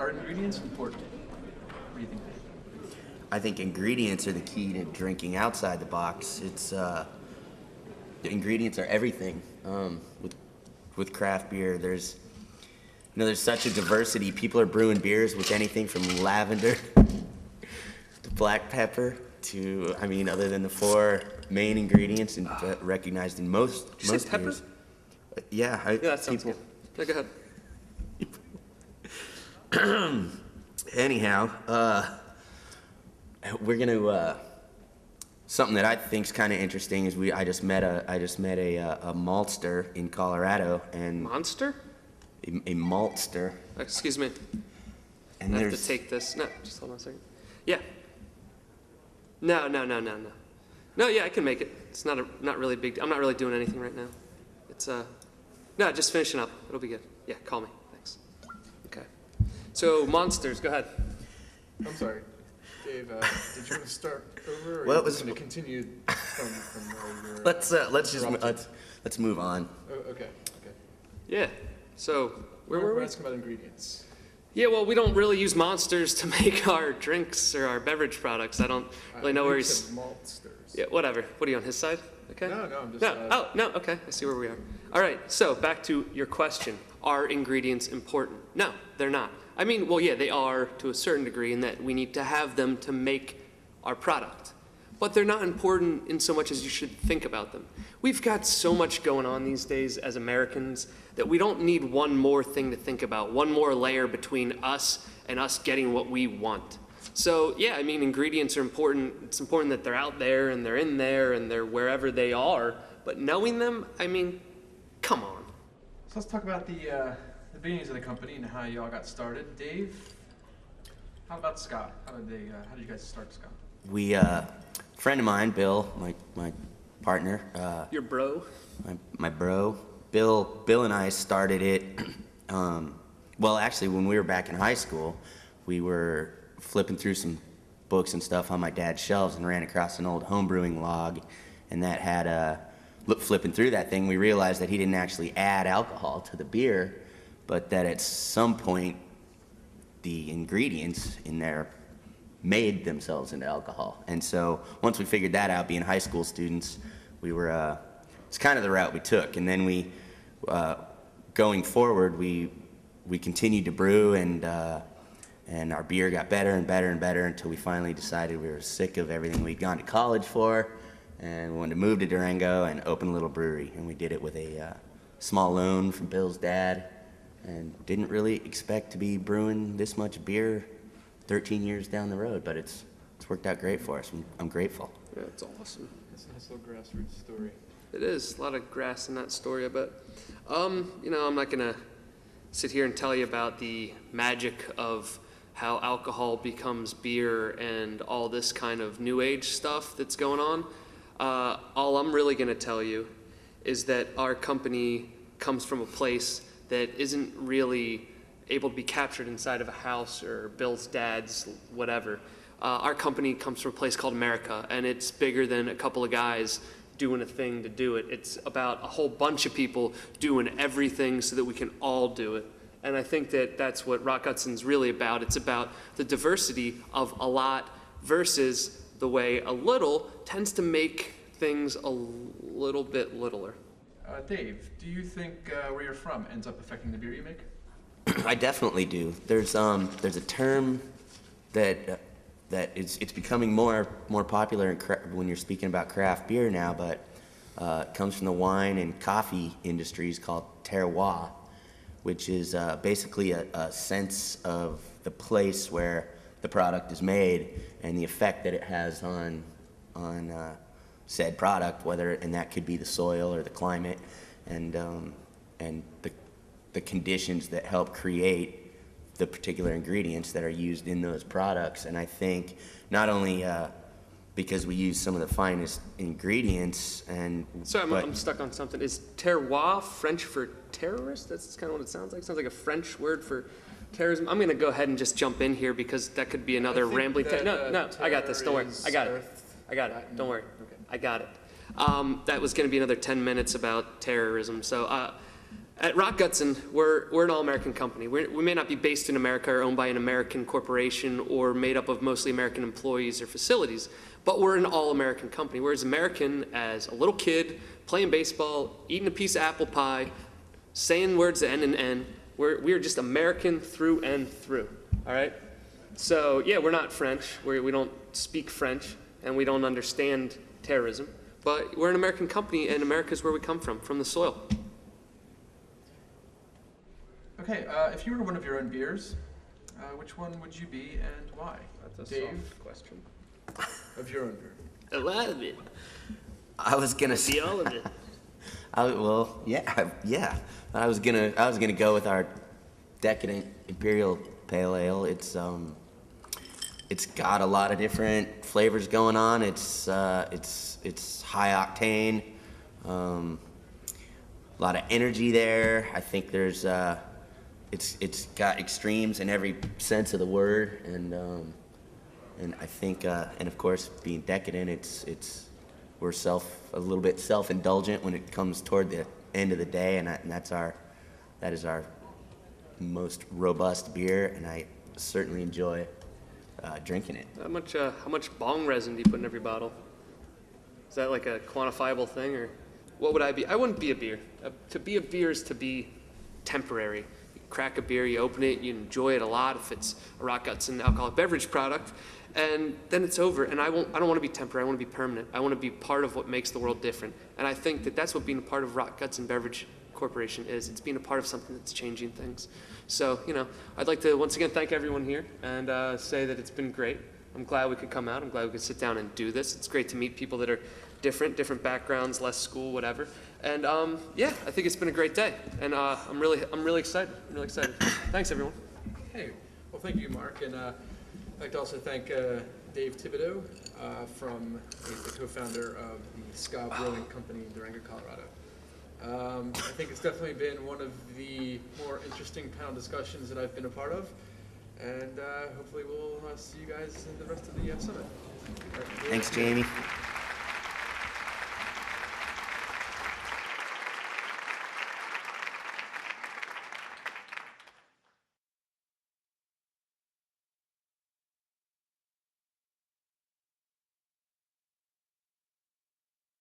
Are ingredients important? What do you think? I think ingredients are the key to drinking outside the box. It's the ingredients are everything. With craft beer, there's such a diversity. People are brewing beers with anything from lavender to black pepper to, other than the 4 main ingredients and recognized in most beers. Pepper? Yeah, that sounds good. Yeah, go ahead. Anyhow, we're gonna something that I think is kind of interesting is I just met a maltster in Colorado and Monster? a maltster. Excuse me. And I have to take this. No, just hold on a second. Yeah. No. No, yeah, I can make it. It's not really big. I'm not really doing anything right now. It's no, just finishing up. It'll be good. Yeah, call me. Thanks. Okay. So monsters, go ahead. I'm sorry, Dave. Did you want to start over, or Well, are it you was- going to continue from where you were? Let's move on. Oh, okay. Yeah. So where were we? asking about ingredients. Yeah, well, we don't really use monsters to make our drinks or our beverage products. I don't really know where he's. Said maltsters. Yeah, whatever. What are you on his side? Okay. No, I'm just. No. No. Okay. I see where we are. All right. So back to your question: are ingredients important? No, they're not. Well, yeah, they are to a certain degree in that we need to have them to make our product. But they're not important in so much as you should think about them. We've got so much going on these days as Americans that we don't need one more thing to think about, one more layer between us and us getting what we want. So yeah, ingredients are important. It's important that they're out there and they're in there and they're wherever they are. But knowing them, come on. So let's talk about the beginnings of the company and how you all got started. Dave, how about Ska? How did you guys start Ska? We friend of mine, Bill, my partner. Your bro? My bro, Bill and I started it. Well, actually, when we were back in high school, we were flipping through some books and stuff on my dad's shelves and ran across an old homebrewing log, and that had flipping through that thing, we realized that he didn't actually add alcohol to the beer, but that at some point the ingredients in there made themselves into alcohol. And so once we figured that out, being high school students, we were it's kind of the route we took. And then we going forward, we continued to brew, and our beer got better and better and better until we finally decided we were sick of everything we'd gone to college for, and we wanted to move to Durango and open a little brewery. And we did it with a small loan from Bill's dad, and didn't really expect to be brewing this much beer 13 years down the road, but it's worked out great for us. I'm grateful. Yeah, it's awesome. It's a nice little grassroots story. It is. A lot of grass in that story, I bet. I'm not going to sit here and tell you about the magic of how alcohol becomes beer and all this kind of new age stuff that's going on. All I'm really going to tell you is that our company comes from a place that isn't really able to be captured inside of a house or Bill's dad's whatever. Our company comes from a place called America, and it's bigger than a couple of guys doing a thing to do it. It's about a whole bunch of people doing everything so that we can all do it. And I think that that's what Rotgutsen's really about. It's about the diversity of a lot versus the way a little tends to make things a little bit littler. Dave, do you think where you're from ends up affecting the beer you make? I definitely do. There's a term that it's becoming more popular when you're speaking about craft beer now, but it comes from the wine and coffee industries called terroir, which is basically a sense of the place where the product is made and the effect that it has on said product, and that could be the soil or the climate, and the conditions that help create the particular ingredients that are used in those products. And I think not only because we use some of the finest ingredients I'm stuck on something. Is terroir French for terrorist? That's kind of what it sounds like. It sounds like a French word for terrorism. I'm going to go ahead and just jump in here because that could be another rambling. No, I got this. Don't worry. I got it. Don't worry. Okay. I got it. That was going to be another 10 minutes about terrorism. So At Rotgutzen, we're an all-American company. We may not be based in America or owned by an American corporation or made up of mostly American employees or facilities, but we're an all-American company. We're as American as a little kid playing baseball, eating a piece of apple pie, saying words that end in N. We are just American through and through, all right? So, yeah, we're not French. We don't speak French, and we don't understand terrorism, but we're an American company, and America's where we come from the soil. Okay, if you were one of your own beers, which one would you be and why? That's a Dave, soft question. of your own beer. A lot of it. I was gonna See all of it. yeah. I was gonna go with our decadent imperial pale ale. It's got a lot of different flavors going on. It's high octane, a lot of energy there. I think there's it's got extremes in every sense of the word, and I think and of course being decadent, we're a little bit self-indulgent when it comes toward the end of the day, and that is our most robust beer, and I certainly enjoy drinking it. How much bong resin do you put in every bottle? Is that like a quantifiable thing, or what would I be? I wouldn't be a beer. To be a beer is to be temporary. You crack a beer, you open it, you enjoy it a lot if it's a Rotgutzen alcoholic beverage product, and then it's over. And I don't want to be temporary. I want to be permanent. I want to be part of what makes the world different. And I think that that's what being a part of Rotgutzen Beverage Corporation is. It's being a part of something that's changing things. So, I'd like to once again thank everyone here and say that it's been great. I'm glad we could come out. I'm glad we could sit down and do this. It's great to meet people that are different backgrounds, less school, whatever. And yeah, I think it's been a great day. And I'm really excited. I'm really excited. Thanks, everyone. Hey, well, thank you, Mark, and I'd like to also thank Dave Thibodeau he's the co-founder of the Ska Brewing Company in Durango, Colorado. I think it's definitely been one of the more interesting panel discussions that I've been a part of, and hopefully we'll see you guys in the rest of the summit. Thanks, Jamie.